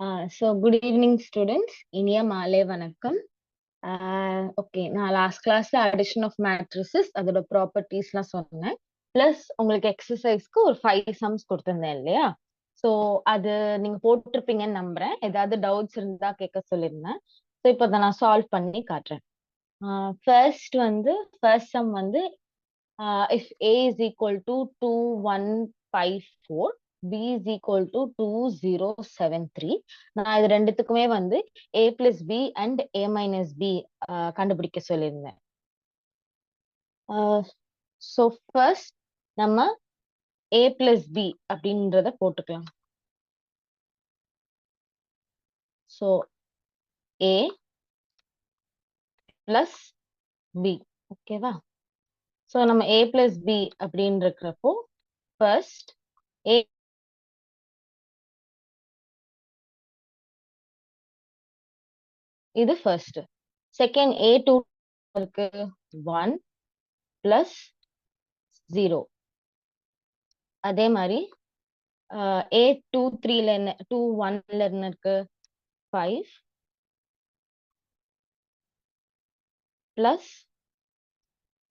Good evening, students. இனிய மாலை வணக்கம். ஓகே, நான் லாஸ்ட் கிளாஸ்ல அடிஷன் ஆஃப் மேட்ரிசஸ் அதோட ப்ராப்பர்ட்டிஸ்லாம் சொன்னேன். பிளஸ் உங்களுக்கு எக்ஸசைஸ்க்கு ஒரு 5 சம்ஸ் கொடுத்திருந்தேன் இல்லையா? ஸோ அது நீங்க போட்டிருப்பீங்கன்னு நம்புறேன். ஏதாவது டவுட்ஸ் இருந்தா கேட்க சொல்லியிருந்தேன். ஸோ இப்போ அதை நான் சால்வ் பண்ணி காட்டுறேன். ஃபர்ஸ்ட் சம் வந்து if A is equal to 2154, B is equal to 2073. நான் இது ரெண்டுத்துக்குமே வந்து A plus B and A minus B கண்டுபிடிக்க சொல்லியிருந்தேன். ஸோ ஃபர்ஸ்ட் நம்ம A plus B அப்படின்றத போட்டுக்கலாம். ஸோ A plus B, ஓகேவா? ஸோ நம்ம A plus B அப்படின்னு இருக்கிறப்போ ஃபர்ஸ்ட் A இது ஃபர்ஸ்ட். செகண்ட் A2 இருக்கு 1 plus 0. அதே மாதிரி A23ல என்ன 21ல என்ன இருக்கு 5 plus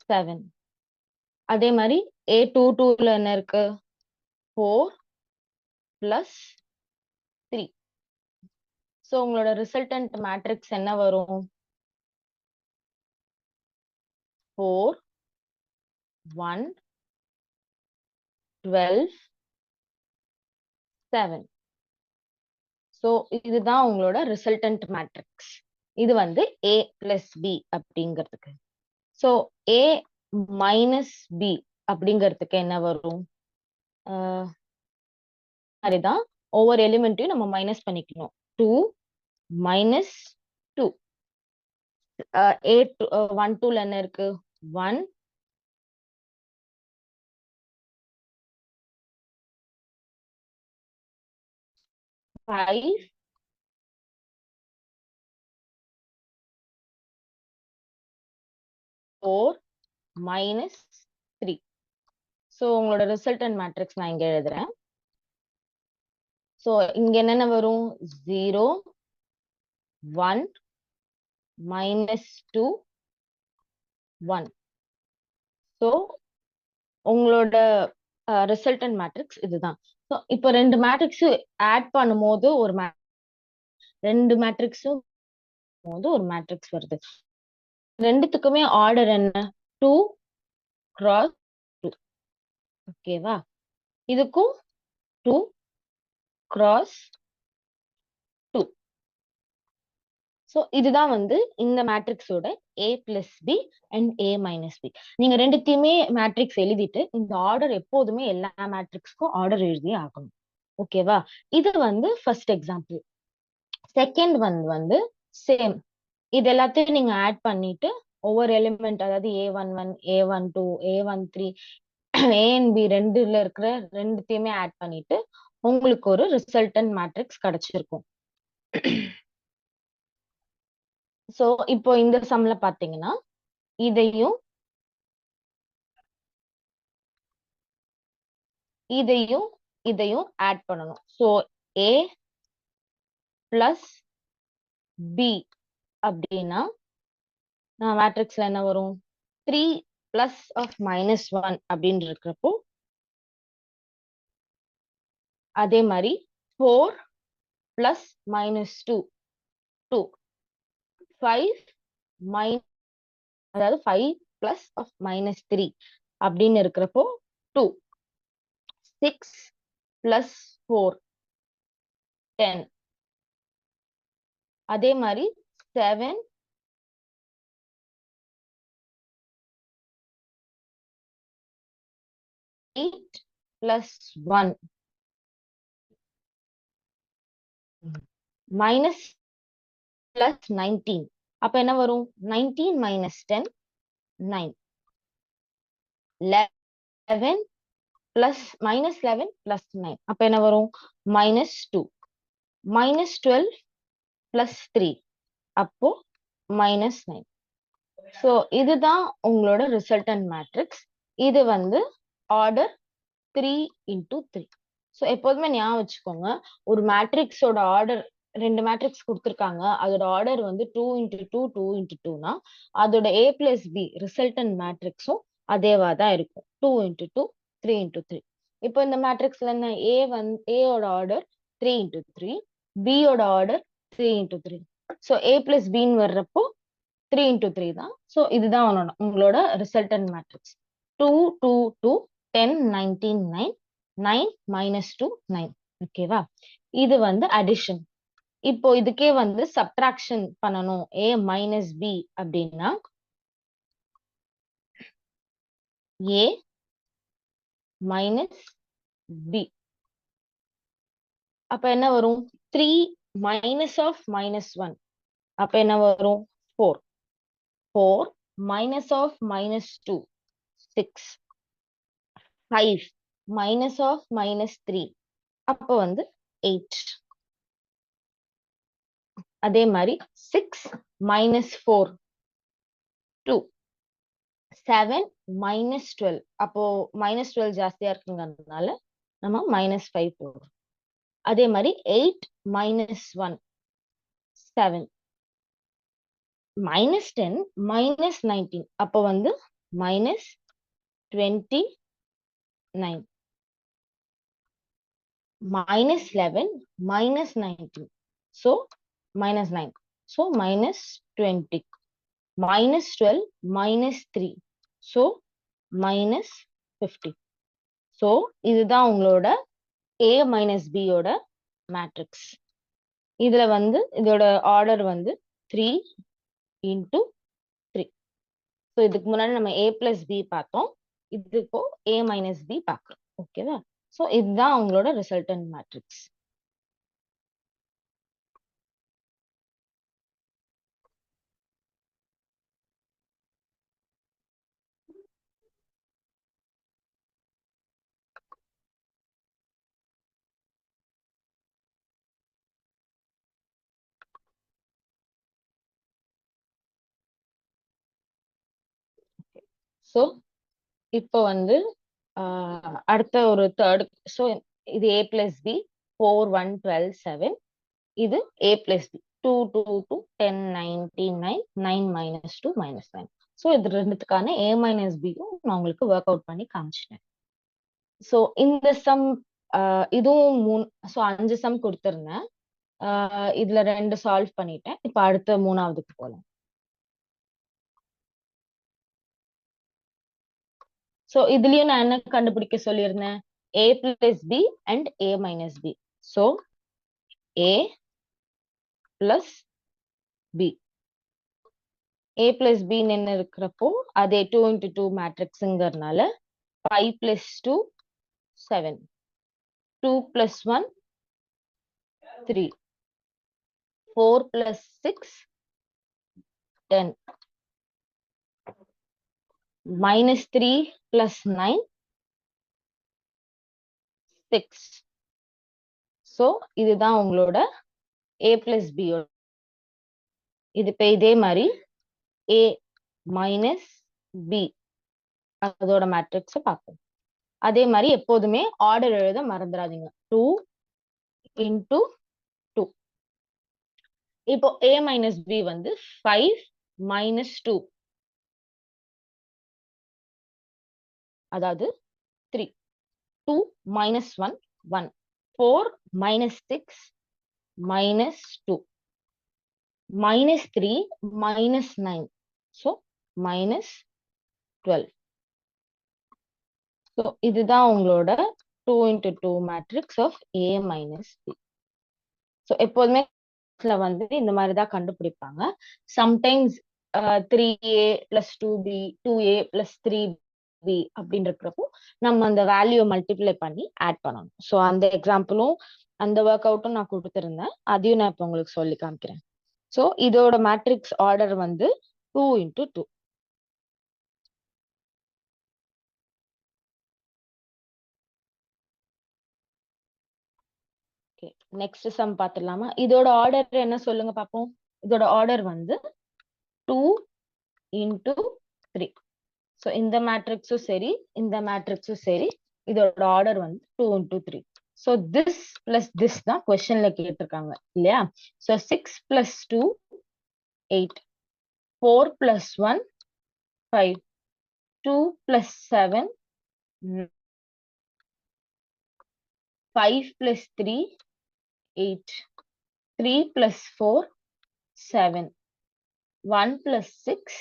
7. அதே மாதிரி A22ல என்ன இருக்கு 4 plus 3. ஸோ உங்களோட ரிசல்டன்ட் மேட்ரிக்ஸ் என்ன வரும்? 4 1 12 7. ஸோ இதுதான் உங்களோட ரிசல்டன்ட் மேட்ரிக்ஸ். இது வந்து A plus B அப்படிங்கிறதுக்கு. ஸோ A minus B அப்படிங்கிறதுக்கு என்ன வரும்? அதுதான் ஒவ்வொரு எலிமெண்ட்டையும் நம்ம மைனஸ் பண்ணிக்கணும். 2 minus 2. A12ல என்ன இருக்கு 1 5 4 minus 3. ஸோ உங்களோட ரிசல்டன்ட் மேட்ரிக்ஸ் நான் இங்க எழுதுறேன். ஸோ இங்க என்னென்ன வரும் 0 1 minus 2 1. ஸோ உங்களோட ரிசல்டன்ட் மேட்ரிக்ஸ் இதுதான். ஸோ இப்போ ரெண்டு மேட்ரிக்ஸ் ஆட் பண்ணும்போது ரெண்டு மேட்ரிக்ஸும் ஒரு மேட்ரிக்ஸ் வருது. ரெண்டுத்துக்குமே ஆர்டர் என்ன 2 cross 2. ஓகேவா? இதுக்கும் 2 cross 2. ஸோ இதுதான் வந்து இந்த மேட்ரிக்ஸோட A plus B and A minus B. நீங்க ரெண்டுத்தையுமே மேட்ரிக்ஸ் எழுதிட்டு இந்த ஆர்டர் எப்போதுமே எல்லா மேட்ரிக்ஸ்க்கும் ஆர்டர் எழுதி ஆகணும். ஓகேவா? இது வந்து ஃபர்ஸ்ட் எக்ஸாம்பிள். செகண்ட் வந்து சேம். இது எல்லாத்தையும் நீங்க ஆட் பண்ணிட்டு ஒவ்வொரு எலிமெண்ட், அதாவது A11 A12 A13 A and B ரெண்டுல இருக்கிற ரெண்டுத்தையுமே ஆட் பண்ணிட்டு உங்களுக்கு ஒரு ரிசல்டன்ட் மேட்ரிக்ஸ் கிடைச்சிருக்கும். சோ இப்போ இந்த சம்ல பாத்தீங்கன்னா இதையும் இதையும் ஆட் பண்ணணும். சோ A plus B அப்படின்னா மேட்ரிக்ஸ்ல என்ன வரும் 3 plus of -1 அப்படின்னு இருக்கிறப்போ, அதே மாதிரி 4 plus -2 2 5 அதாவது 5 plus of -3 அப்படின்னு இருக்கிறப்போ 2 6 plus 4 10. அதே மாதிரி 7 8 plus 1 minus plus 19. அப்ப என்ன வரும் 19 minus 10 9. 11 plus minus 11 plus 9. அப்ப என்ன வரும் minus 2. minus 12 plus 3. அப்போ minus 9. ஸோ இதுதான் உங்களோட ரிசல்டன்ட் மேட்ரிக்ஸ். இது வந்து ஆர்டர் 3 into 3. ஸோ எப்போதுமே ஞாபகம் வச்சுக்கோங்க, ஒரு மேட்ரிக்ஸோட ஆர்டர் 2 மேட்ரிக்ஸ் குடுத்திருக்காங்க. அதோட ஆர்டர் வந்து 2 into 2, 2 into 2னா, அதோட A plus B ரிசல்டன்ட் மேட்ரிக்ஸும் அதேவா தான் இருக்கும். 2 into 2, 3 into 3. இப்போ இந்த மேட்ரிக்ஸ்ல என்ன A ஓட ஆர்டர் 3 into 3, B ஓட order 3 into 3. So A plus Bன்னு வர்றப்போ 3 into 3 தான். ஸோ இதுதான் உங்களோட ரிசல்டன்ட் மேட்ரிக்ஸ். 2, 2, 2, 10, 19, 9, 9 minus 2, 9. ஓகேவா? இது வந்து அடிஷன். இப்போ இதுக்கே வந்து சப்ட்ராக்ஷன் பண்ணணும் A மைனஸ் B அப்படின்னா A மைனஸ் B. அப்ப என்ன வரும்? 3 மைனஸ் ஆஃப் மைனஸ் 1. அப்ப என்ன வரும்? 4. 4 minus of minus 2. 6. 5 minus of minus 3. அப்ப வந்து 8. அதே மாதிரி 6 மைனஸ் 4. 2. 7 minus 12. அப்போ minus 12 ஜாஸ்தியா இருக்குங்கிறதுனால நம்ம -5 போடுறோம். அதே மாதிரி 8 minus 1, 7. -10 minus 19. அப்போ வந்து -29. -11 minus 19. So -9. So -20. -12 minus 3. So -50. So இதுதான் உங்களோட A minus B யோட மேட்ரிக்ஸ். இதுல வந்து இதோட ஆர்டர் வந்து 3 into 3. ஸோ இதுக்கு முன்னாடி நம்ம A plus B பார்த்தோம். இது இப்போ A minus B பார்க்குறோம். ஓகேவா? ஸோ இதுதான் உங்களோட ரிசல்டன்ட் மேட்ரிக்ஸ். ஸோ இப்போ வந்து அடுத்த ஒரு தேர்ட். ஸோ இது A plus B 4, 1, 12, 7. இது A plus B 2, 2, 2, 10, 19, 9, 9 minus 2, minus 9. So இது ரெண்டுத்துக்கான A minus B-யும் நான் உங்களுக்கு ஒர்க் அவுட் பண்ணி காமிச்சிட்டேன். ஸோ இந்த சம் இதுவும் ஸோ 5 சம் கொடுத்துருந்தேன். இதுல 2 சால்வ் பண்ணிட்டேன். இப்போ அடுத்த 3ஆவதுக்கு போகலாம். ஸோ இதுலயும் நான் என்ன கண்டுபிடிக்க சொல்லியிருந்தேன்? A plus B and A minus B. So A plus B. A plus B என்ன இருக்கிறப்போ அதே 2 into 2 மேட்ரிக்ஸுங்கிறதுனால 5 plus 2, 7. 2 plus 1, 3. 4 plus 6, 10. Minus 3 plus 9, 6. So இதுதான் உங்களோட A plus B. இது இப்போ இதே மாதிரி A minus B அதோட மேட்ரிக்ஸை பார்ப்போம். அதே மாதிரி எப்போதுமே ஆர்டர் எழுத மறந்துடாதீங்க. 2 into 2. இப்போ A minus B வந்து 5 minus 2. அதாவது 3. 2 minus 1, 1. 4 minus 6, minus 2. minus 3, minus 9. So, minus 12. So, இதுதான் உங்களோட 2 into 2 matrix of A minus B. So, எப்போதுமே வந்து இந்த மாதிரி தான் கண்டுபிடிப்பாங்க. Sometimes 3A plus 2B, 2A plus 3B அப்படின்னு இருக்கிறப்போ நம்ம அந்த வேல்யூ மல்டிப்ளை பண்ணி ஆட் பண்ணணும். ஸோ அந்த எக்ஸாம்பிளும் அந்த ஒர்க் அவுட்டும் நான் கொடுத்துருந்தேன். அதையும் நான் இப்போ உங்களுக்கு சொல்லி காமிக்கிறேன். ஸோ இதோட மேட்ரிக்ஸ் ஆர்டர் வந்து 2 into 2. ஓகே, நெக்ஸ்ட் சம் பார்த்துடலாமா? இதோட ஆர்டர் என்ன சொல்லுங்க பார்ப்போம். இதோட ஆர்டர் வந்து 2 into 3. ஸோ இந்த மேட்ரிக்ஸும் சரி, இந்த மேட்ரிக்ஸும் சரி, இதோட ஆர்டர் வந்து 2 into 3. So this plus this தான் questionல கேட்டிருக்காங்க இல்லையா? So 6 plus 2 8, 4 plus 1 5, 2 plus 7 5 plus 3 8, 3 plus 4 7, 1 plus 6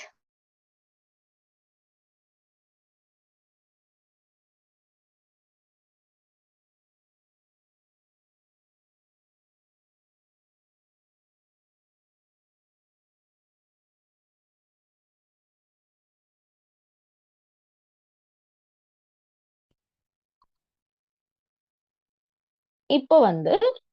இப்போ வந்து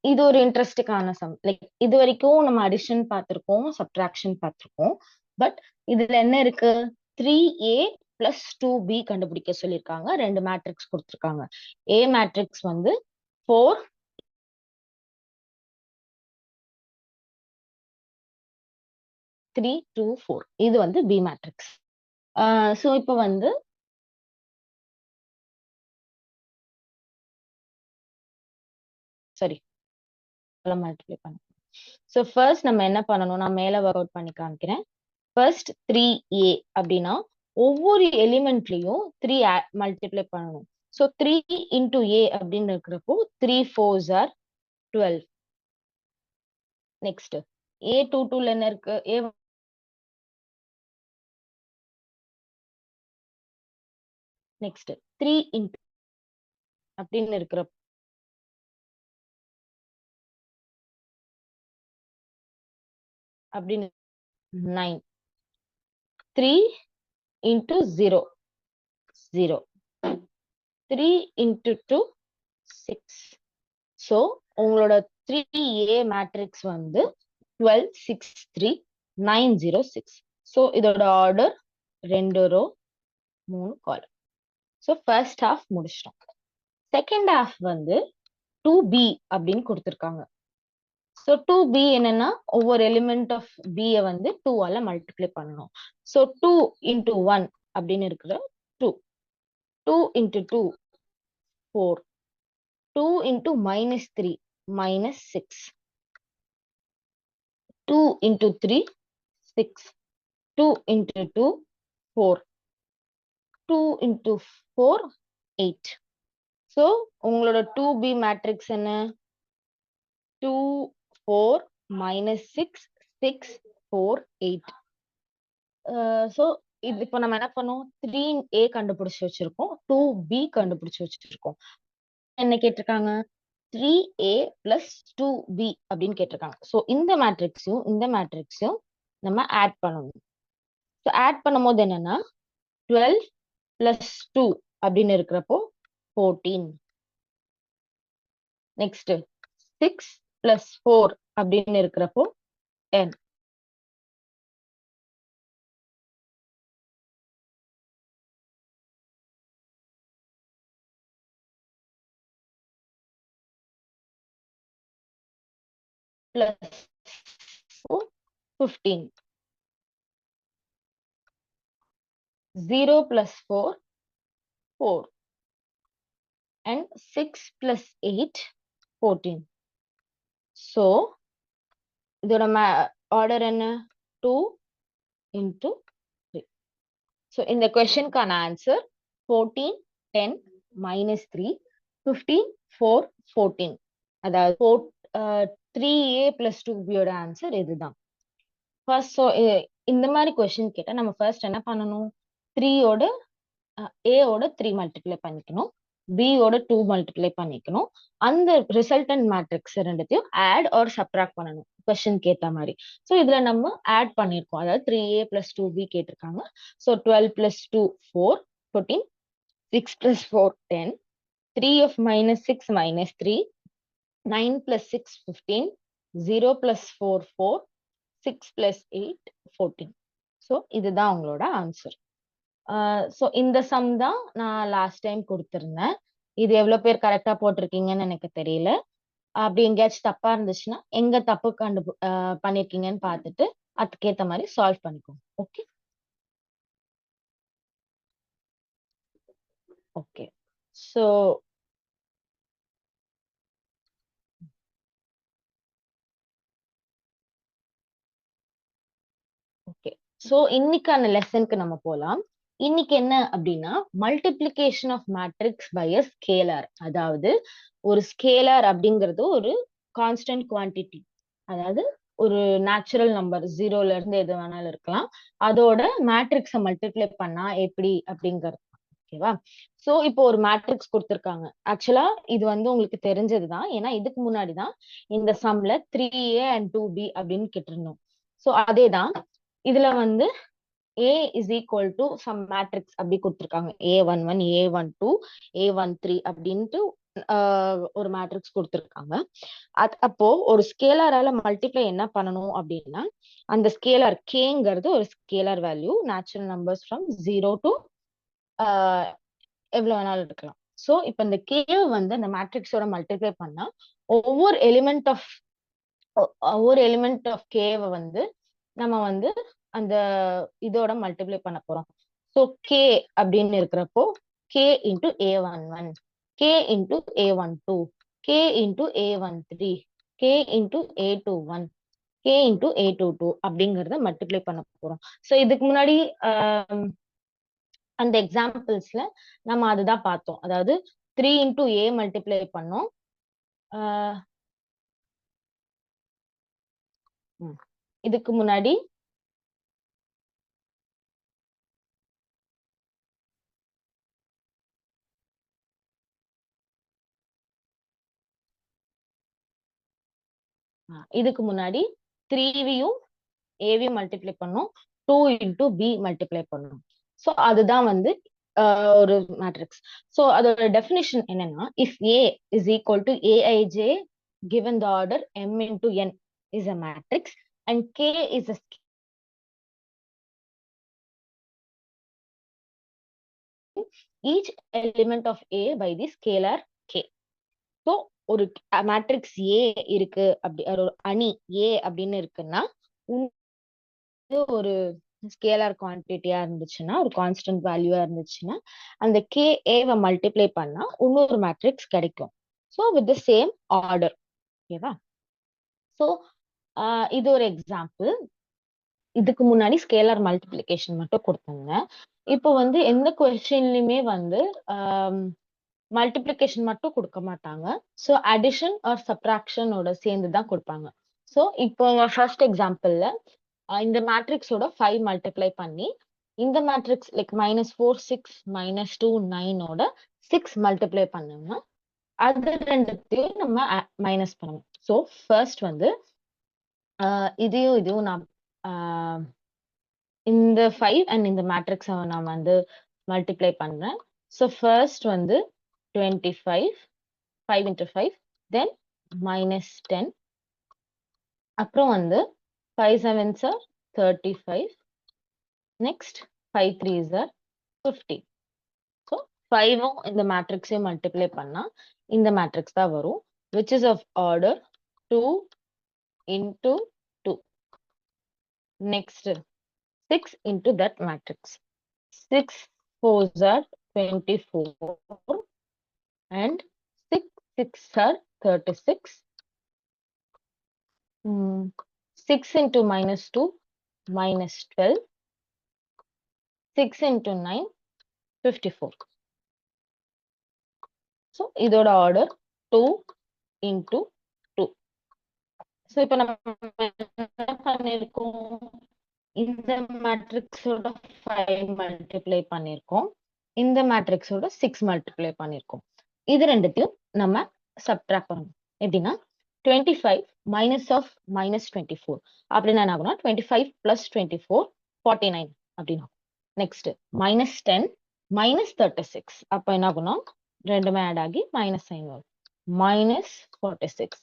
இது ஒரு இன்ட்ரெஸ்டிங்கான சம். லைக் இது வரைக்கும் நம்ம அடிஷன் பார்த்திருக்கோம், சப்ட்ராக்ஷன் பார்த்திருக்கோம். பட் இதுல என்ன இருக்கு? 3a பிளஸ் 2b கண்டுபிடிக்க சொல்லியிருக்காங்க. ரெண்டு மேட்ரிக்ஸ் கொடுத்திருக்காங்க. A மேட்ரிக்ஸ் வந்து 4 3 2 4. இது வந்து B மேட்ரிக்ஸ். ஸோ இப்போ வந்து சரி மல்டிப்ளை பண்ண. ஸோ ஃபர்ஸ்ட் நம்ம என்ன பண்ணணும்? நான் மேல ஒர்க் அவுட் பண்ணி காமிக்கிறேன். ஃபர்ஸ்ட் 3a அப்படின்னா ஒவ்வொரு எலிமெண்ட்லயும் 3 மல்டிப்ளை பண்ணணும். ஸோ 3 இன்டூ a அப்படின்னு இருக்கிறப்போ 3 4s are 12. நெக்ஸ்ட் A22 என்ன இருக்கு? நெக்ஸ்ட் 3 இன்டூ அப்படின்னு இருக்கிறப்போ அப்படின்னு 9. 3 இன்டூ 0 0. 3 இன்டூ 2 6. ஸோ உங்களோட 3a மேட்ரிக்ஸ் வந்து 12 6 3 9 0 6. ஸோ இதோட ஆர்டர் 2 ரோ 3 காலம். ஸோ ஃபர்ஸ்ட் ஹாஃப் முடிச்சிட்டோம். செகண்ட் ஹாஃப் வந்து 2b அப்படின்னு கொடுத்துருக்காங்க. ஸோ 2b என்னன்னா ஒவ்வொரு எலிமெண்ட் ஆஃப் b வந்து 2 ஆல மல்டிப்ளை பண்ணணும். ஸோ 2 இன்டூ 1 அப்படின்னு இருக்கிற 2. 2 into 2 4. 2 into minus 3 minus 6. 2 into 3 6. 2 into 2 4. 2 into 4 8. So உங்களோட 2b மேட்ரிக்ஸ் என்ன? 2 4 minus 6 6 4 8. ஸோ இது இப்போ நம்ம என்ன பண்ணோம்? 3a கண்டுபிடிச்சு வச்சிருக்கோம், 2b கண்டுபிடிச்சு வச்சிருக்கோம். என்ன கேட்டிருக்காங்க? 3a பிளஸ் 2b அப்படின்னு கேட்டிருக்காங்க. ஸோ இந்த மேட்ரிக்ஸையும் நம்ம ஆட் பண்ணணும். ஸோ ஆட் பண்ணும்போது என்னன்னா 12 பிளஸ் 2 அப்படின்னு இருக்கிறப்போ 14. நெக்ஸ்ட் 6 பிளஸ் 4 அப்படின்னு இருக்கிறப்போ 10. Plus 15. 0 plus 4 4. And 6 plus 8 14. So இதோட ஆர்டர் என்ன? 2 into 3. So இந்த கொஸ்டினுக்கான ஆன்சர் 14 10 minus 3 15 4 14. அதாவது 3a plus 2b யோட ஆன்சர் இதுதான். ஃபர்ஸ்ட் ஸோ இந்த மாதிரி கொஸ்டின் கேட்டா நம்ம ஃபர்ஸ்ட் என்ன பண்ணணும்? 3 ஓட a ஓட 3 மல்டிப்ளை பண்ணிக்கணும், b ஓட 2 மல்டிப்ளை பண்ணிக்கணும். அந்த ரிசல்டன்ட் மேட்ரிக்ஸ் ரெண்டுத்தையும் ஆட் ஆர் சப்ட்ராக்ட் பண்ணணும் கொஸ்டினுக்கு ஏத்த மாதிரி. ஸோ இதுல நம்ம ஆட் பண்ணிருக்கோம். அதாவது 3a plus 2b கேட்டிருக்காங்க. So 12 plus 2 4 14. 6 plus 4 10. 3 of minus 6 minus 3. 9 plus 6 15. 0 plus 4 4. 6 plus 8 14. So இதுதான் உங்களோட ஆன்சர். ஸோ இந்த சம் தான் நான் லாஸ்ட் டைம் கொடுத்துருந்தேன். இது எவ்வளவு பேர் கரெக்டா போட்டிருக்கீங்கன்னு எனக்கு தெரியல. அப்படி எங்கேயாச்சும் தப்பா இருந்துச்சுன்னா எங்க தப்பு பண்ணிருக்கீங்கன்னு பார்த்துட்டு அதுக்கேத்த மாதிரி சால்வ் பண்ணிக்கோங்க. Okay okay. ஸோ சோ இன்னைக்கான லெசனுக்கு நம்ம போலாம். இன்னைக்கு என்ன அப்படின்னா multiplication of matrix by a scalar. அதாவது ஒரு ஸ்கேலார் அப்படிங்கிறது ஒரு கான்ஸ்டன்ட் குவான்டிட்டி, அதாவது ஒரு நேச்சுரல் நம்பர், ஜீரோல இருந்து எது வேணாலும் இருக்கலாம். அதோட மேட்ரிக்ஸை மல்டிப்ளை பண்ணா எப்படி அப்படிங்கிறது. ஓகேவா? சோ இப்போ ஒரு மேட்ரிக்ஸ் கொடுத்திருக்காங்க. ஆக்சுவலா இது வந்து உங்களுக்கு தெரிஞ்சதுதான். ஏன்னா இதுக்கு முன்னாடிதான் இந்த சம்ல 3A and 2B அப்படின்னு கேட்டிருந்தோம். சோ அதேதான் இதுல வந்து A is equal to some matrix அப்படி கொடுத்திருக்காங்க. A11, A12, A13 அப்படின்ட்டு ஒரு மேட்ரிக்ஸ் கொடுத்திருக்காங்க. அப்போ ஒரு ஸ்கேலாரால மல்டிப்ளை என்ன பண்ணணும் அப்படின்னா, அந்த ஸ்கேலார் கேங்கிறது ஒரு scalar value, natural numbers from 0 to எவ்வளவு வேணாலும் இருக்கலாம். சோ இப்ப இந்த கே வந்து அந்த மேட்ரிக்ஸோட மல்டிப்ளை பண்ணா ஒவ்வொரு எலிமெண்ட் ஆஃப் ஒவ்வொரு எலிமெண்ட் ஆஃப் கேவை வந்து நம்ம வந்து அந்த இதோட மல்டிப்ளை பண்ண போறோம். சோ கே அப்படின்னு இருக்கிறப்போ K into A11, K into A12, K into A13, K into A21, K into A22 அப்படிங்கறத மல்டிப்ளை பண்ண போறோம். சோ இதுக்கு முன்னாடி அந்த எக்ஸாம்பிள்ஸ்ல நம்ம அதுதான் பார்த்தோம். அதாவது 3 இன்டூ A மல்டிப்ளை பண்ணோம். இதுக்கு முன்னாடி இதுக்கு முன்னாடி 3வையும் ஏவையும் மல்டிப்ளை பண்ணோம், 2 இன்டூ பி மல்டிப்ளை பண்ணோம். ஸோ அதுதான் வந்து ஒரு மேட்ரிக்ஸ். ஸோ அதோட டெஃபினிஷன் என்னன்னா, if A is equal to AIJ given the order m into n is a matrix and k is a each element of A by the scalar k. So ஒரு matrix A இருக்கு, அப்படி ஒரு அணி ஏ அப்படின்னு இருக்குன்னா ஒரு scalar குவான்டிட்டியா இருந்துச்சுன்னா, ஒரு கான்ஸ்டன்ட் வேல்யூவா இருந்துச்சுன்னா, அந்த கே ஏவை மல்டிப்ளை பண்ணா இன்னொரு மேட்ரிக்ஸ் கிடைக்கும். So with the same order. ஓகேவா? ஸோ இது ஒரு எக்ஸாம்பிள். இதுக்கு முன்னாடி ஸ்கேலார் மல்டிப்ளிகேஷன் மட்டும் கொடுத்தாங்க. இப்போ வந்து எந்த கொஸ்டின்லயுமே வந்து மல்டிப்ளிகேஷன் மட்டும் கொடுக்க மாட்டாங்க. ஸோ அடிஷன் ஆர் சப்ராக்ஷனோட சேர்ந்து தான் கொடுப்பாங்க. ஸோ இப்போ ஃபர்ஸ்ட் எக்ஸாம்பிள்ல இந்த மேட்ரிக்ஸோட 5 மல்டிப்ளை பண்ணி இந்த மேட்ரிக்ஸ் லைக் -4 6 -2 9ஓட 6 மல்டிப்ளை பண்ணோம்னா அது ரெண்டுத்தையும் நம்ம மைனஸ் பண்ணணும். ஸோ ஃபர்ஸ்ட் வந்து இதையும் நான் இந்த 5 அண்ட் இந்த மேட்ரிக்ஸை நான் வந்து மல்டிப்ளை பண்றேன். ஸோ ஃபர்ஸ்ட் வந்து 25, 5 into 5, then -10. அப்புறம் வந்து 5 sevens are 35. Next 5 threes are 50. So 5ம் இந்த மேட்ரிக்ஸையும் மல்டிப்ளை பண்ணா இந்த மேட்ரிக்ஸ் தான் வரும், which is of order 2 into 2. Next 6 into that matrix. 6 4s are 24 and 6 6 are 36. 6 into -2 -12. 6 into 9 54. So இதோட ஆர்டர் 2 into 2. ஸோ இப்போ நம்ம என்ன பண்ணிருக்கோம், இந்த மேட்ரிக்ஸோட 5 மல்டிப்ளை பண்ணிருக்கோம், இந்த மேட்ரிக்ஸோட 6 மல்டிப்ளை பண்ணிருக்கோம். இது ரெண்டுத்தையும் நம்ம சப்ட்ராக்ட் பண்ணணும். எப்படின்னா 25 மைனஸ் ஆஃப் -24 அப்படின்னா என்ன ஆகும்னா 25 + 24 49 அப்படின்னா. நெக்ஸ்ட் -10 -36 அப்ப என்ன ஆகும்னா ரெண்டுமே ஆட் ஆகி மைனஸ் சைன் வரும், -46.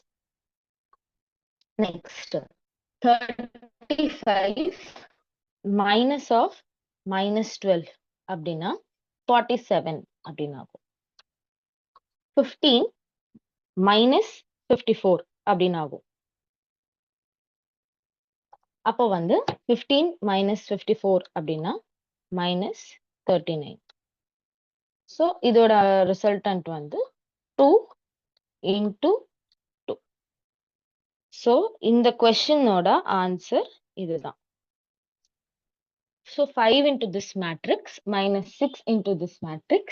நெக்ஸ்ட் 35 மைனஸ் ஆஃப் -12 அப்படின்னா 47 அப்படின்னு ஆகும். 15 -54 அப்படின்னு ஆகும். அப்போ வந்து 15 -54 அப்படின்னா -39. ஸோ இதோட ரிசல்டன்ட் வந்து 2 into 2. ஸோ இந்த கொஸ்டினோட ஆன்சர் இதுதான். So 5 into this matrix minus 6 into this matrix.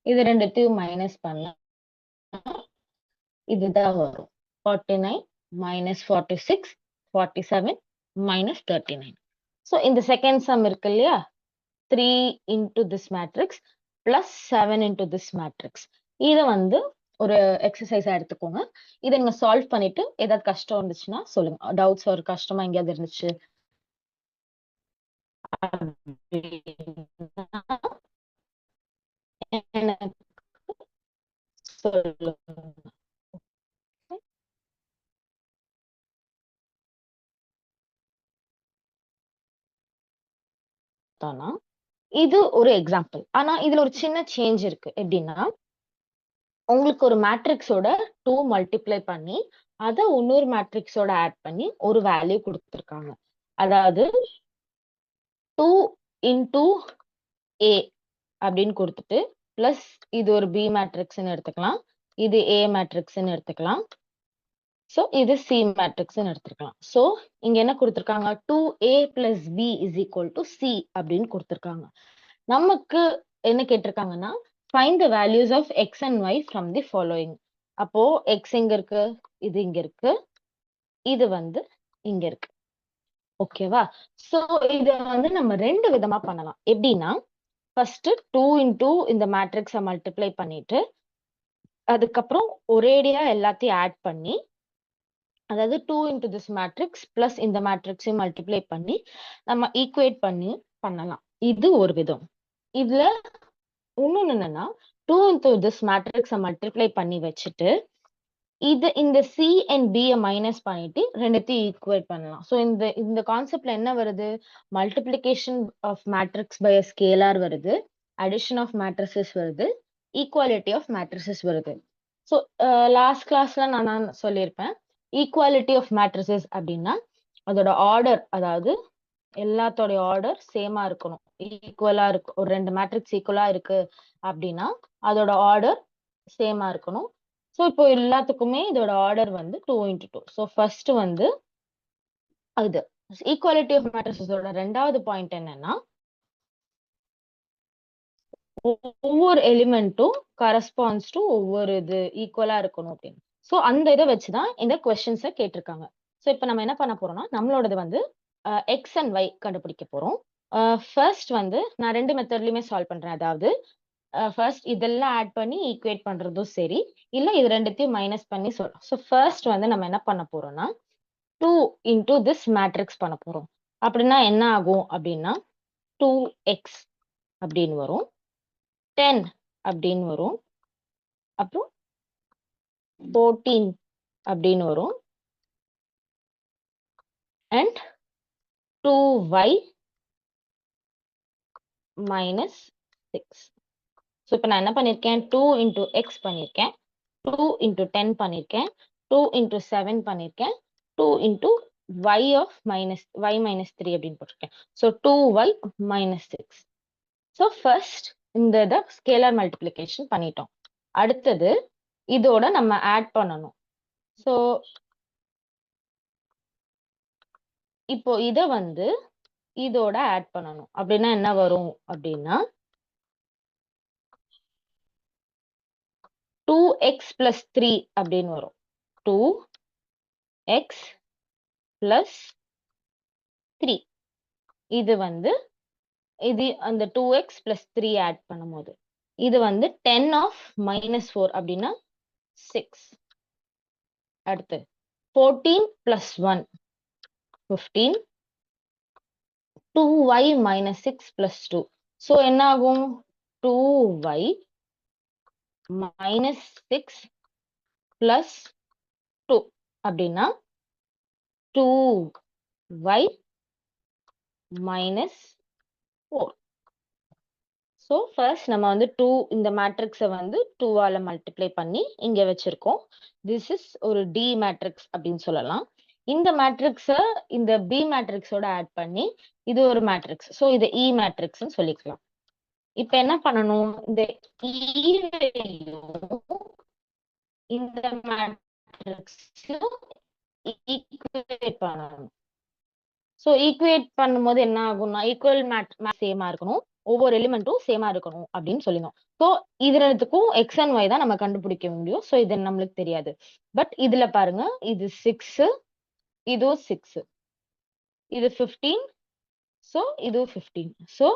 இது ரெண்டுத்தையும் மைனஸ் பண்ணா இதுதான் வரும். 49 minus 46, 47 minus 39. So இந்த செகண்ட் சம் இருக்கு இல்லையா, 3 into this matrix plus 7 into this matrix. இதை வந்து ஒரு எக்ஸசைஸா எடுத்துக்கோங்க. இதை நீங்க சால்வ் பண்ணிட்டு ஏதாவது கஷ்டம் இருந்துச்சுன்னா சொல்லுங்க. டவுட்ஸ் ஒரு கஷ்டமா எங்கேயாவது இருந்துச்சு எனக்கு சொல்லுங்க. இது ஒரு எக்ஸாம்பிள். ஆனா இதுல ஒரு சின்ன சேஞ்ச் இருக்கு. எப்படின்னா, உங்களுக்கு ஒரு மேட்ரிக்ஸோட 2 மல்டிப்ளை பண்ணி அதை இன்னொரு மேட்ரிக்ஸோட ஆட் பண்ணி ஒரு வேல்யூ கொடுத்துருக்காங்க. அதாவது 2 into A அப்படின்னு கொடுத்துட்டு பிளஸ் இது ஒரு பி மேட்ரிக்ஸ்ன்னு எடுத்துக்கலாம், இது ஏ மேட்ரிக்ஸ்ன்னு எடுத்துக்கலாம், சோ இது சி மேட்ரிக்ஸ்ன்னு எடுத்துக்கலாம். சோ இங்க என்ன கொடுத்திருக்காங்க, 2A plus B is equal to C அப்படின்னு கொடுத்திருக்காங்க. நமக்கு என்ன கேட்டிருக்காங்கன்னா, find the values of x and y from the following. அப்போ x இங்க இருக்கு, இது இங்க இருக்கு, இது வந்து இங்க இருக்கு. ஓகேவா? சோ இத வந்து நம்ம ரெண்டு விதமா பண்ணலாம். எப்படின்னா, ஃபர்ஸ்ட் 2 into இந்த மேட்ரிக்ஸை மல்டிப்ளை பண்ணிட்டு அதுக்கப்புறம் ஒரேடியா எல்லாத்தையும் ஆட் பண்ணி, அதாவது 2 into this matrix plus இந்த மேட்ரிக்ஸையும் மல்டிப்ளை பண்ணி நம்ம ஈக்குவேட் பண்ணி பண்ணலாம். இது ஒரு விதம். இதுல இன்னொன்னு என்னன்னா, 2 into this மேட்ரிக்ஸை மல்டிப்ளை பண்ணி வச்சுட்டு இது இந்த சி அண்ட் பி மைனஸ் பண்ணிட்டு ரெண்டுத்தையும் ஈக்குவேட் பண்ணலாம். ஸோ இந்த கான்செப்ட்ல என்ன வருது, multiplication of matrix by scalar வருது, அடிஷன் ஆஃப் மேட்ரிசஸ் வருது, ஈக்குவாலிட்டி ஆஃப் மேட்ரிசஸ் வருது. ஸோ லாஸ்ட் கிளாஸ்ல நான் சொல்லியிருப்பேன், ஈக்குவாலிட்டி ஆஃப் மேட்ரிசஸ் அப்படின்னா அதோட ஆர்டர், அதாவது எல்லாத்தோட ஆர்டர் சேமா இருக்கணும், ஈக்குவலா இருக்கு. ஒரு ரெண்டு மேட்ரிக்ஸ் ஈக்குவலா இருக்கு அப்படின்னா அதோட ஆர்டர் சேமா இருக்கணும். ஸோ இப்போ எல்லாத்துக்குமே இதோட ஆர்டர் வந்து 2 into 2. ஸோ ஃபர்ஸ்ட் வந்து அது ஈக்குவாலிட்டி ஆஃப் மேட்ரிசஸோட ரெண்டாவது பாயிண்ட் என்னன்னா, ஒவ்வொரு எலிமெண்ட்டும் கரஸ்பாண்ட்ஸ் டு ஒவ்வொரு இது ஈக்குவலா இருக்கணும் அப்படின்னு. ஸோ அந்த இதை வச்சுதான் இந்த கொஸ்டின்ஸை கேட்டிருக்காங்க. ஸோ இப்போ நம்ம என்ன பண்ண போறோம்னா, நம்மளோடது வந்து எக்ஸ் அண்ட் ஒய் கண்டுபிடிக்க போறோம். ஃபர்ஸ்ட் வந்து நான் ரெண்டு மெத்தட்லயுமே சால்வ் பண்றேன். அதாவது ஃபர்ஸ்ட் இதெல்லாம் ஆட் பண்ணி ஈக்குவேட் பண்றதும் சரி, இல்ல இது ரெண்டுத்தையும் மைனஸ் பண்ணி சொல்லலாம். ஸோ ஃபர்ஸ்ட் வந்து நம்ம என்ன பண்ண போறோம்னா, 2 into this மேட்ரிக்ஸ் பண்ண போறோம். அப்படின்னா என்ன ஆகும் அப்படின்னா, 2x அப்படின்னு வரும், 10 அப்படின்னு வரும், அப்புறம் 14 அப்படின்னு வரும், அண்ட் 2y minus 6. ஸோ இப்போ நான் என்ன பண்ணிருக்கேன், 2 into x பண்ணிருக்கேன், 2 into 10 பண்ணிருக்கேன், 2 into 7 பண்ணிருக்கேன், 2 into y of y minus 3 அப்படின்னு போட்டிருக்கேன். So 2y minus 6. So first இந்த இதை ஸ்கேலர் மல்டிப்ளிகேஷன் பண்ணிட்டோம். அடுத்தது இதோட நம்ம ஆட் பண்ணணும். ஸோ இப்போ இதை வந்து இதோட ஆட் பண்ணணும். அப்படின்னா என்ன வரும் அப்படின்னா, 2x plus 3 அப்படின்னு வரும். 2x plus 3 இது வந்து இது அந்த 2x plus 3 ஆட் பண்ணும்போது இது வந்து 10 of minus 4 அப்படின்னா 6. அடுத்து 14 plus 1 15, 2y minus 6 plus 2. So என்ன ஆகும், 2y minus 6 plus 2 அப்படின்னா 2y minus 4. ஸோ ஃபர்ஸ்ட் நம்ம வந்து 2 இந்த மேட்ரிக்ஸை வந்து 2ஆல மல்டிப்ளை பண்ணி இங்க வச்சிருக்கோம். திஸ் இஸ் ஒரு டி மேட்ரிக்ஸ் அப்படின்னு சொல்லலாம். இந்த மேட்ரிக்ஸை இந்த பி மேட்ரிக்ஸோட ஆட் பண்ணி இது ஒரு மேட்ரிக்ஸ். ஸோ இது இ மேட்ரிக்ஸ்ன்னு சொல்லிக்கலாம். இப்ப என்ன பண்ணணும், இந்த இந்த மேட்ரிக்ஸும் ஈக்குவேட் பண்ணணும். ஸோ ஈக்குவேட் பண்ணும்போது என்ன ஆகும்னா ஈக்குவல் மேட் சேமா இருக்கணும், ஒவ்வொரு எலிமெண்ட்டும் சேமா இருக்கணும் அப்படின்னு சொல்லிடணும். ஸோ இது ரெண்டுத்துக்கும் எக்ஸ் அண்ட் ஒய் தான் நம்ம கண்டுபிடிக்க முடியும். ஸோ இது நம்மளுக்கு தெரியாது. பட் இதுல பாருங்க, இது 6, இதுவும் 6, இது 15, ஸோ இதுவும் 15. So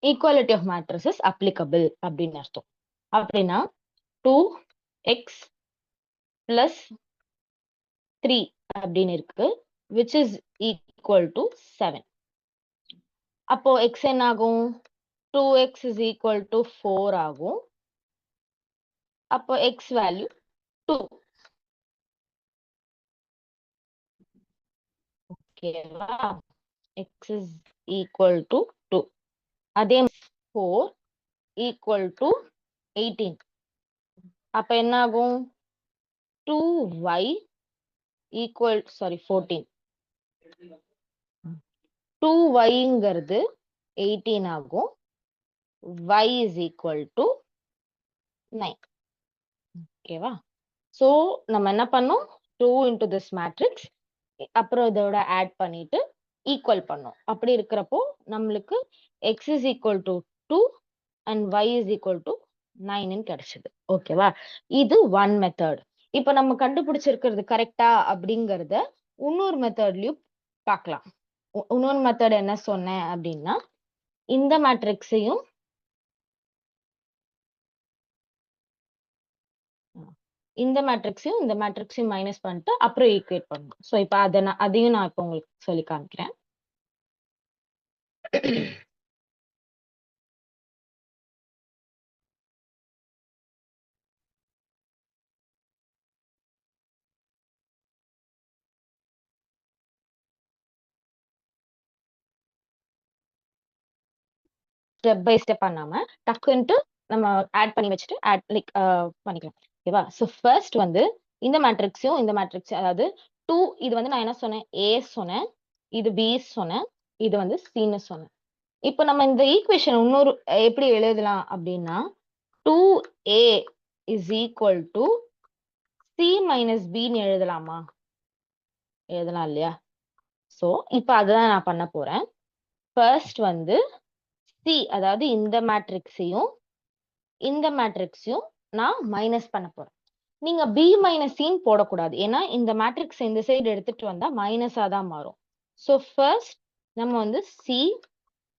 equality of matrices applicable அப்படின்னு அர்த்தம். அப்படின்னா 2x பிளஸ் 3 அப்படின்னு இருக்கு, which is equal to 7. அப்போ x என்ன ஆகும்? 2x is equal to 4 ஆகும். அப்போ x வேல்யூ 2. ஓகேவா? x is equal to 2. அதே 4 equal to 18. அப்ப என்ன ஆகும்? 2y equal, sorry, 14. 2yங்கிறது 18 ஆகும். y is equal to 9. ஓகேவா? சோ நம்ம என்ன பண்ணோம்? 2 into this matrix, அப்புறம் இதோட ஆட் பண்ணிட்டு ஈக்குவல் பண்ணோம். அப்படி இருக்கிறப்போ நம்மளுக்கு x is equal to 2 and y is equal to 9 கிடைச்சது. ஓகேவா? இது ஒன் மெத்தட். இப்ப நம்ம கண்டுபிடிச்சிருக்கிறது கரெக்டா அப்படிங்கறத இன்னொரு மெத்தட்லயும் பார்க்கலாம். இன்னொரு மெத்தட் என்ன சொன்னேன் அப்படின்னா, இந்த மேட்ரிக்ஸையும் இந்த மேட்ரிக்ஸையும் மைனஸ் பண்ணிட்டு அப்புறம் ஈக்குவேட் பண்ணணும். ஸோ இப்போ அதையும் நான் இப்போ உங்களுக்கு சொல்லி காமிக்கிறேன். ஸ்டெப் பை ஸ்டெப் பண்ணாம டக்குன்ட்டு நம்ம ஆட் பண்ணி வச்சுட்டு லைக் பண்ணிக்கலாம். ஓகேவா? ஸோ ஃபர்ஸ்ட் வந்து இந்த மேட்ரிக்ஸையும் இந்த மேட்ரிக்ஸ், அதாவது 2, இது வந்து நான் என்ன சொன்னேன்? ஏ சொன்னேன், இது பி சொன்னேன், இது வந்து சின்னு சொன்னேன். இப்போ நம்ம இந்த ஈக்குவேஷன் இன்னொரு எப்படி எழுதலாம் அப்படின்னா, 2a is equal to C minus பின்னு எழுதலாமா? எழுதலாம் இல்லையா? ஸோ இப்போ அதுதான் நான் பண்ண போறேன். ஃபர்ஸ்ட் வந்து சி, அதாவது இந்த மேட்ரிக்ஸையும் இந்த மேட்ரிக்ஸையும் நான் மைனஸ் பண்ண போறேன். நீங்க பி மைனஸ் சின்னு போடக்கூடாது, ஏன்னா இந்த மேட்ரிக்ஸ் இந்த சைடு எடுத்துட்டு வந்தா மைனஸா தான் மாறும். ஸோ ஃபர்ஸ்ட் நம்ம வந்து சி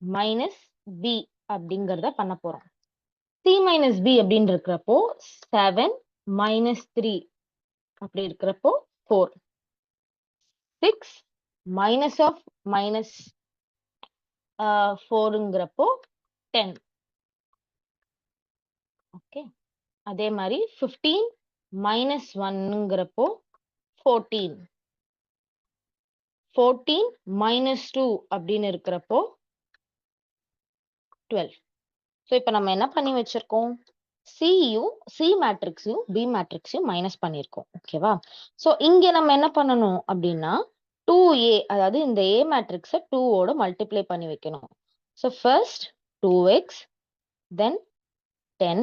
மைனஸ் பி அப்படிங்கிறத பண்ண போறோம். சி மைனஸ் பி அப்படின்னு இருக்கிறப்போ 7 மைனஸ் 3 அப்படி இருக்கிறப்போ 4. 6 மைனஸ் ஆஃப் மைனஸ் 4ங்கிறப்போ 10. ஓகே, அதே மாதிரி 15 மைனஸ் 1ங்கிறப்போ 14. 14 மைனஸ் 2 அப்படின்னு இருக்கிறப்போ 12. ஸோ இப்போ நம்ம என்ன பண்ணி வச்சிருக்கோம்? சி மேட்ரிக்ஸையும் பி மேட்ரிக்ஸையும் மைனஸ் பண்ணியிருக்கோம். ஓகேவா? ஸோ இங்க நம்ம என்ன பண்ணணும் அப்படின்னா 2a, அதாவது இந்த ஏ மேட்ரிக்ஸை 2ஓட மல்டிப்ளை பண்ணி வைக்கணும். ஸோ ஃபர்ஸ்ட் 2x, தென் 10,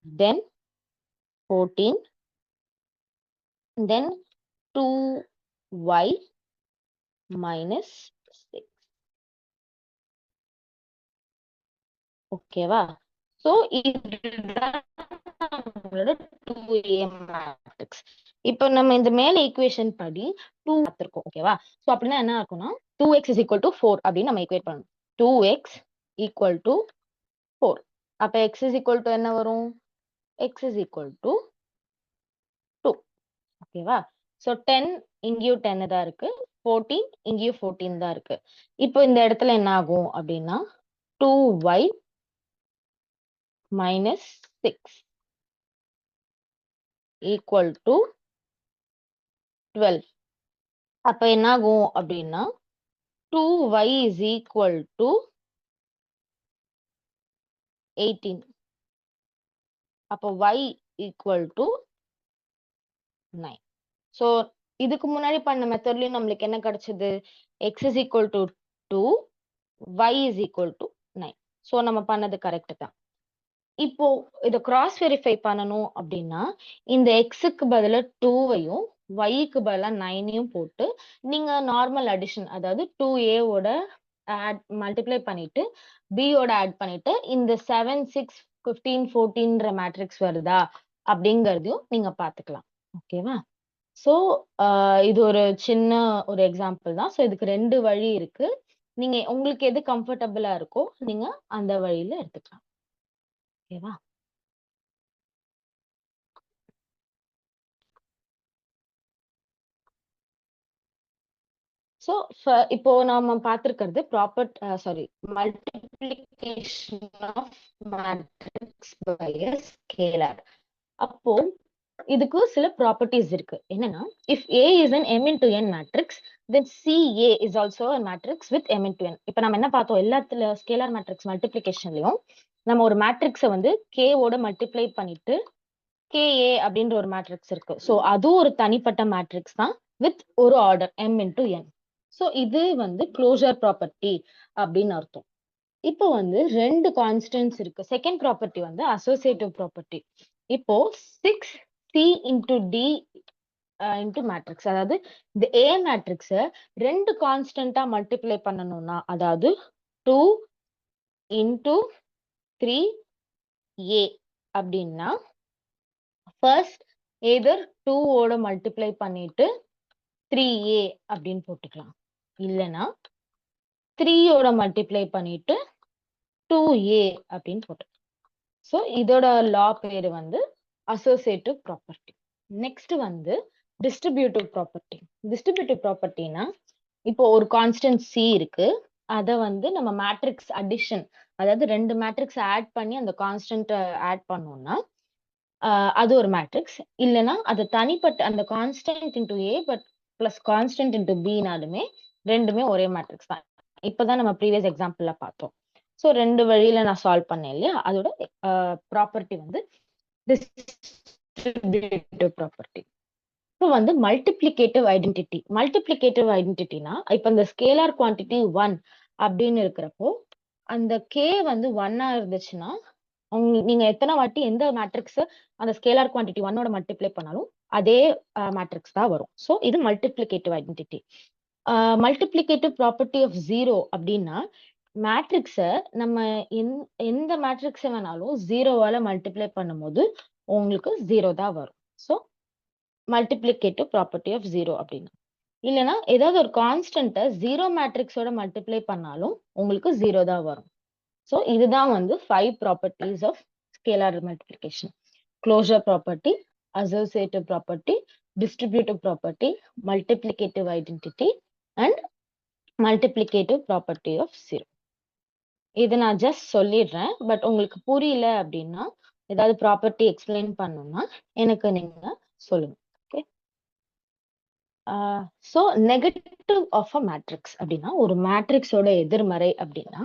then 14, then 2y minus 6. ஓகேவா? சோ இதுதான் நம்மளோட 2a மேட்ரிக்ஸ். இப்போ நம்ம இந்த மேல ஈக்குவேஷன் படி 2 பார்த்திருக்கோம். ஓகேவா? சோ அப்படின்னா என்ன இருக்கும்னா 2x is equal to 4 அப்படின்னு நம்ம ஈக்குவேட் பண்ணணும். 2x equal to 4. அப்ப x is equal to என்ன வரும்? x is equal to 2. ஓகேவா? சோ 10 இங்கேயும் 10 தான் இருக்கு, 14 இங்கேயும் 14 தான் இருக்கு. இப்போ இந்த இடத்துல என்ன ஆகும் அப்படின்னா 2y minus 6 equal to 12. அப்ப என்ன ஆகும் அப்படின்னா 2y is equal to 18. அப்போ y equal to 9. ஸோ இதுக்கு முன்னாடி பண்ண மெத்தட்லயும் நம்மளுக்கு என்ன கிடைச்சது? x is equal to 2, y is equal to 9. So நம்ம பண்ணது கரெக்ட் தான். இப்போ இத கிராஸ் வெரிஃபை பண்ணணும் அப்படின்னா, இந்த எக்ஸ்க்கு பதிலா 2வையும், ஒய்க்கு பதிலா 9யும் போட்டு, நீங்க நார்மல் அடிஷன் அதாவது 2a ஓட மல்டிப்ளை பண்ணிட்டு, b ஓட ஆட் பண்ணிட்டு, இந்த 7, 6, 15, 14ன்ற மேட்ரிக்ஸ் வருதா? அப்படிங்கிறதையும் நீங்க பார்த்துக்கலாம். ஓகேவா? ஸோ, இது ஒரு சின்ன ஒரு எக்ஸாம்பிள் தான். ஸோ, இதுக்கு 2 வழி இருக்கு. நீங்க உங்களுக்கு எது கம்ஃபர்டபுளா இருக்கோ, நீங்க அந்த வழியில எடுத்துக்கலாம். ஓகேவா? ஸோ, இப்போ நாம பார்த்திருக்கிறது multiplication of matrix by a scalar. அப்போ இதுக்கு சில ப்ராப்பர்ட்டீஸ் இருக்கு. என்னன்னா, இஃப் A is an M into N matrix, then CA is also a matrix with M into N. இப்ப நம்ம என்ன பார்த்தோம்? எல்லாத்துல ஸ்கேலார் மேட்ரிக்ஸ் மல்டிப்ளிகேஷன்லயும் நம்ம ஒரு மேட்ரிக்ஸ வந்து K ஓட மல்டிப்ளை பண்ணிட்டு KA அப்படின்ற ஒரு மேட்ரிக்ஸ் இருக்கு. ஸோ அதுவும் ஒரு தனிப்பட்ட மேட்ரிக்ஸ் தான் வித் ஒரு order M into N. So இது வந்து க்ளோஷர் ப்ராப்பர்ட்டி அப்படின்னு அர்த்தம். இப்போ வந்து 2 கான்ஸ்டன்ட்ஸ் இருக்கு. செகண்ட் ப்ராப்பர்ட்டி வந்து அசோசியேட்டிவ் ப்ராப்பர்ட்டி. இப்போ 6C into D into matrix. அதாவது இந்த A மேட்ரிக்ஸ 2 கான்ஸ்டன்ட்டா மல்டிப்ளை பண்ணணும்னா, அதாவது 2 into 3A அப்படின்னா, ஃபர்ஸ்ட் எய்தர் 2 ஓட மல்டிப்ளை பண்ணிட்டு 3A அப்படின்னு போட்டுக்கலாம். இல்லனா 3 ஓட மல்டிப்ளை பண்ணிட்டு 2A அப்படின்னு போட்டுக்கலாம். ஸோ இதோட லா பேரு வந்து அசோசியேட்டிவ் ப்ராப்பர்ட்டி. நெக்ஸ்ட் வந்து டிஸ்ட்ரிபியூட்டிவ் ப்ராப்பர்ட்டி. டிஸ்ட்ரிபியூட்டிவ் ப்ராப்பர்ட்டினா, இப்போ ஒரு கான்ஸ்டன்ட் C இருக்கு. அத வந்து நம்ம மேட்ரிக்ஸ் அடிஷன், அதாவது 2 மேட்ரிக்ஸ் ஆட் பண்ணி அந்த கான்ஸ்டன்ட்ட ஆட் பண்ணோம்னா, அது ஒரு மேட்ரிக்ஸ். இல்லன்னா அது தனிப்பட்ட அந்த constant into A plus constant into Bனாலுமே 2மே ஒரே மேட்ரிக்ஸ் தான். இப்பதான் நம்ம ப்ரீவியஸ் எக்ஸாம்பிள்ல பார்த்தோம். ஸோ 2 வழியில நான் சால்வ் பண்ணேன் இல்லையா? அதோட ப்ராப்பர்ட்டி வந்து டிஸ்ட்ரிபியூட்டிவ் ப்ராப்பர்ட்டி. இப்போ வந்து மல்டிப்ளிகேட்டிவ் ஐடென்டிட்டி. மல்டிப்ளிகேட்டிவ் ஐடென்டிட்டினா, இப்ப இந்த ஸ்கேலார் குவான்டிட்டி 1 அப்படின்னு இருக்கிறப்போ, அந்த K வந்து 1ஆ இருந்துச்சுன்னா, நீங்க எத்தனை வாட்டி எந்த மேட்ரிக்ஸ் அந்த ஸ்கேலார் குவான்டிட்டி 1ஓட மல்டிப்ளை பண்ணாலும் அதே மேட்ரிக்ஸ் தான் வரும். ஸோ இது multiplicative identity. Multiplicative property of 0 அப்படின்னா, மேட்ரிக்ஸ நம்ம எந்த மேட்ரிக்ஸ வேணாலும் 0வால மல்டிப்ளை பண்ணும்போது உங்களுக்கு 0 தான் வரும். ஸோ மல்டிப்ளிகேட்டிவ் ப்ராப்பர்ட்டி ஆஃப் 0 அப்படின்னு. இல்லனா ஏதாவது ஒரு கான்ஸ்டன்ட்ட 0 மேட்ரிக்ஸோட மல்டிப்ளை பண்ணாலும் உங்களுக்கு 0 தான் வரும். ஸோ இதுதான் வந்து 5 properties of scalar multiplication. Closure property, associative property, distributive property, multiplicative identity and multiplicative property of 0. இது நான் ஜஸ்ட் சொல்லிடுறேன். பட் உங்களுக்கு புரியல அப்படின்னா, ஏதாவது ப்ராப்பர்ட்டி எக்ஸ்பிளைன் பண்ணணும்னா எனக்கு நீங்க சொல்லுங்க. Okay. So negative of a matrix அப்படின்னா, ஒரு மேட்ரிக்ஸோட எதிர்மறை அப்படின்னா,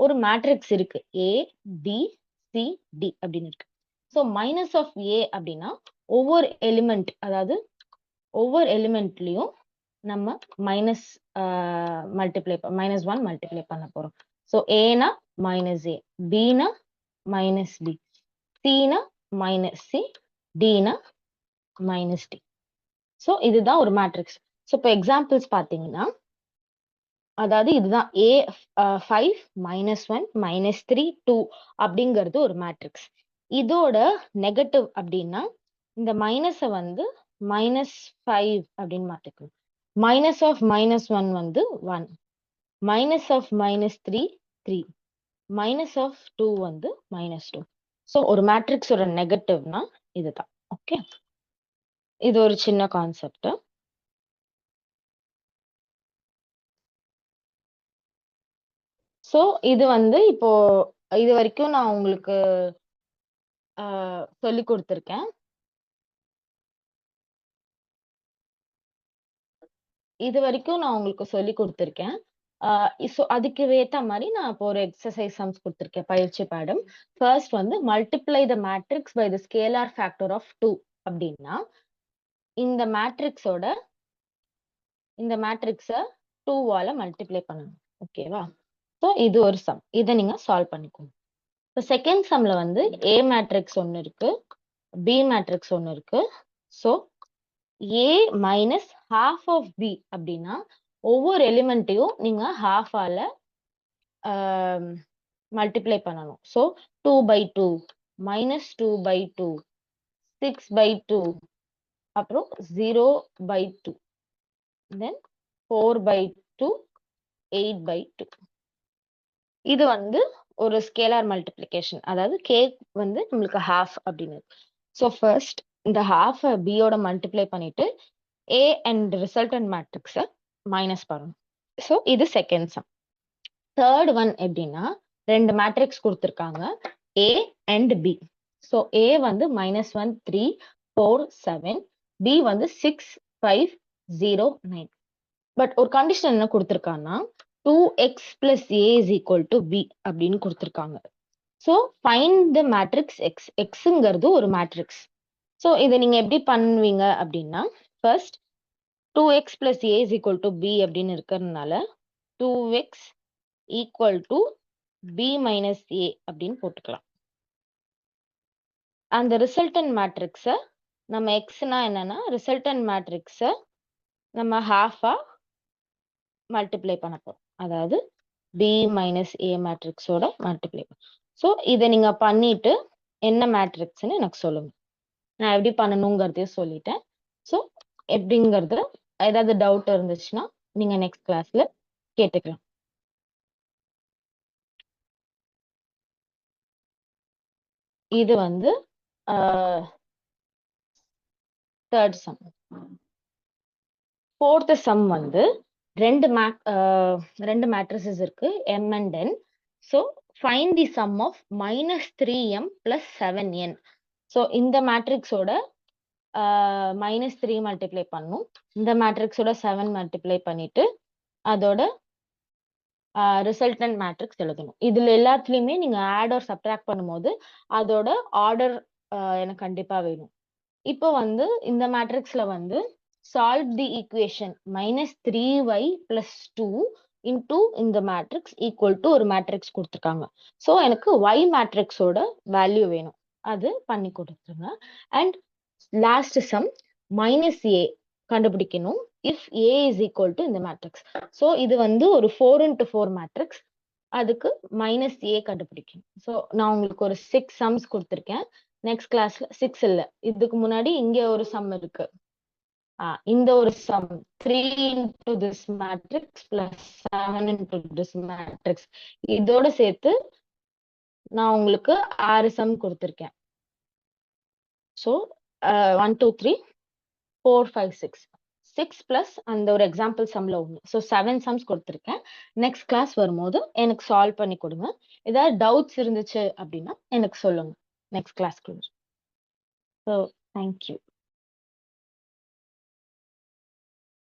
ஒரு மேட்ரிக்ஸ் இருக்கு. A, B, C, D அப்படின்னு இருக்கு. ஸோ மைனஸ் ஆஃப் A அப்படின்னா, ஒவ்வொரு எலிமெண்ட், அதாவது ஒவ்வொரு எலிமெண்ட்லயும் நம்ம மைனஸ் -1 மல்டிப்ளை பண்ண போறோம். ஸோ ஏனா மைனஸ் A, Bனா மைனஸ் B, Cனா மைனஸ் C, Dனா மைனஸ் D. ஸோ இதுதான் ஒரு மேட்ரிக்ஸ். ஸோ இப்போ எக்ஸாம்பிள்ஸ் பார்த்தீங்கன்னா, அதாவது இதுதான் A5 -1 -3 2 அப்படிங்கிறது ஒரு மேட்ரிக்ஸ். இதோட நெகட்டிவ் அப்படின்னா, இந்த மைனஸை வந்து -5 அப்படின்னு மாத்திக்கணும். மைனஸ் ஆஃப் -1 வந்து 1, மைனஸ் ஆஃப் -3 3, மைனஸ் ஆஃப் 2 வந்து -2. ஸோ ஒரு மேட்ரிக்ஸோட நெகட்டிவ்னா இதுதான். ஓகே, இது ஒரு சின்ன கான்செப்ட். ஸோ இது வந்து இப்போ இது வரைக்கும் நான் உங்களுக்கு சொல்லி கொடுத்துருக்கேன். இது வரைக்கும் நான் உங்களுக்கு சொல்லி கொடுத்துருக்கேன். ஸோ அதுக்கு ஏத்த மாதிரி நான் இப்போ ஒரு எக்ஸசைஸ் சம்ஸ் கொடுத்துருக்கேன், பயிற்சி பாடம். ஃபர்ஸ்ட் வந்து multiply the matrix by the scalar factor of 2 அப்படின்னா, இந்த மேட்ரிக்ஸோட இந்த மேட்ரிக்ஸை 2வால மல்டிப்ளை பண்ணணும். ஓகேவா? ஸோ இது ஒரு சம். இதை நீங்க சால்வ் பண்ணிக்கோங்க. இப்போ செகண்ட் சம்ல வந்து ஏ மேட்ரிக்ஸ் ஒன்று இருக்கு, பி மேட்ரிக்ஸ் ஒன்று இருக்கு. So A minus half of B அப்படின்னா ஒவ்வொரு எலிமெண்ட்டையும் நீங்க ஹாஃபால மல்டிப்ளை பண்ணணும். ஸோ 2/2 மைனஸ் 2/2 6/2 அப்புறம் 0/2 தென் 4/2 8/2. இது வந்து ஒரு ஸ்கேலார் மல்டிப்ளிகேஷன், அதாவது கே வந்து நம்மளுக்கு ஹாஃப் அப்படின்னு. ஸோ ஃபர்ஸ்ட் இந்த ஹாஃப் பியோட மல்டிப்ளை பண்ணிட்டு ஏ அண்ட் ரிசல்டன்ட் மேட்ரிக்ஸை மைனஸ் பண்ணணும். ஸோ இது செகண்ட் சம். தேர்ட் ஒன் எப்படின்னா ரெண்டு மேட்ரிக்ஸ் கொடுத்துருக்காங்க, ஏ அண்ட் பி. ஸோ ஏ வந்து -1 3 4 7, பி வந்து 6 5 0 9. பட் ஒரு கண்டிஷன் என்ன கொடுத்துருக்காங்கன்னா 2x plus a is equal to b அப்படின்னு கொடுத்துருக்காங்க. So find the matrix X. எக்ஸுங்கிறது ஒரு மேட்ரிக்ஸ். ஸோ இதை நீங்க எப்படி பண்ணுவீங்க அப்படின்னா first 2x plus a is equal to b அப்படின்னு இருக்கிறதுனால 2x equal to b minus a அப்படின்னு போட்டுக்கலாம். அந்த ரிசல்டன்ட் மேட்ரிக்ஸை நம்ம எக்ஸ்னா என்னன்னா ரிசல்டன்ட் மேட்ரிக்ஸை நம்ம ஹாஃபா மல்டிப்ளை பண்ண போறோம், அதாவது பி மைனஸ் ஏ மேட்ரிக்ஸோட மல்டிப்ளை. ஸோ இதை நீங்க பண்ணிட்டு என்ன மேட்ரிக்ஸ்ன்னு எனக்கு சொல்லுங்க. நான் எப்படி பண்ணணுங்கிறதையும் சொல்லிட்டேன். ஸோ எப்படிங்கிறது ஏதாவது டவுட் இருந்துச்சுன்னா நீங்க நெக்ஸ்ட் கிளாஸ்ல கேட்டுக்கலாம். இது வந்து தேர்ட் சம். ஃபோர்த் சம் வந்து ரெண்டு மேட்ரிசஸ் இருக்கு, m and n. So find the sum of -3m plus 7n. So இந்த மேட்ரிக்ஸோட -3 மல்டிப்ளை பண்ணும், இந்த மேட்ரிக்ஸோட 7 மல்டிப்ளை பண்ணிட்டு அதோட ரிசல்டன்ட் மேட்ரிக்ஸ் எழுதணும். இதுல எல்லாத்துலயுமே நீங்க ஆட் ஆர் சப்ட்ராக்ட் பண்ணும்போது அதோட ஆர்டர் எனக்கு கண்டிப்பா வேணும். இப்போ வந்து இந்த மேட்ரிக்ஸ்ல வந்து சால்வ் தி ஈக்குவேஷன் -3y plus 2 இன்டூ இந்த மேட்ரிக்ஸ் ஈக்குவல் டு ஒரு மேட்ரிக்ஸ் கொடுத்துருக்காங்க. ஸோ எனக்கு y மேட்ரிக்ஸோட வேல்யூ வேணும், அது பண்ணி கொடுத்துருங்க. அண்ட் லாஸ்ட் சம் -a கண்டுபிடிக்கணும் if a is equal to இந்த மேட்ரிக்ஸ். ஸோ இது வந்து ஒரு 4x4 மேட்ரிக்ஸ், அதுக்கு -a கண்டுபிடிக்கணும். ஸோ நான் உங்களுக்கு ஒரு 6 சம்ஸ் கொடுத்துருக்கேன். நெக்ஸ்ட் கிளாஸ்ல 6 இல்ல, இதுக்கு முன்னாடி இங்க ஒரு சம் இருக்கு. இந்த ஒரு some 3 into this matrix plus 7 into this matrix, இதோட சேர்த்து நான் உங்களுக்கு 6 சம் கொடுத்துருக்கேன். ஸோ 1 2 3 4 5 6 6 பிளஸ் அந்த ஒரு எக்ஸாம்பிள் சம்ல ஒன்று. ஸோ 7 சம்ஸ் கொடுத்துருக்கேன். நெக்ஸ்ட் கிளாஸ் வரும்போது எனக்கு சால்வ் பண்ணி கொடுங்க. ஏதாவது டவுட்ஸ் இருந்துச்சு அப்படின்னா எனக்கு சொல்லுங்க நெக்ஸ்ட் கிளாஸ்க்குள்ள. So thank you.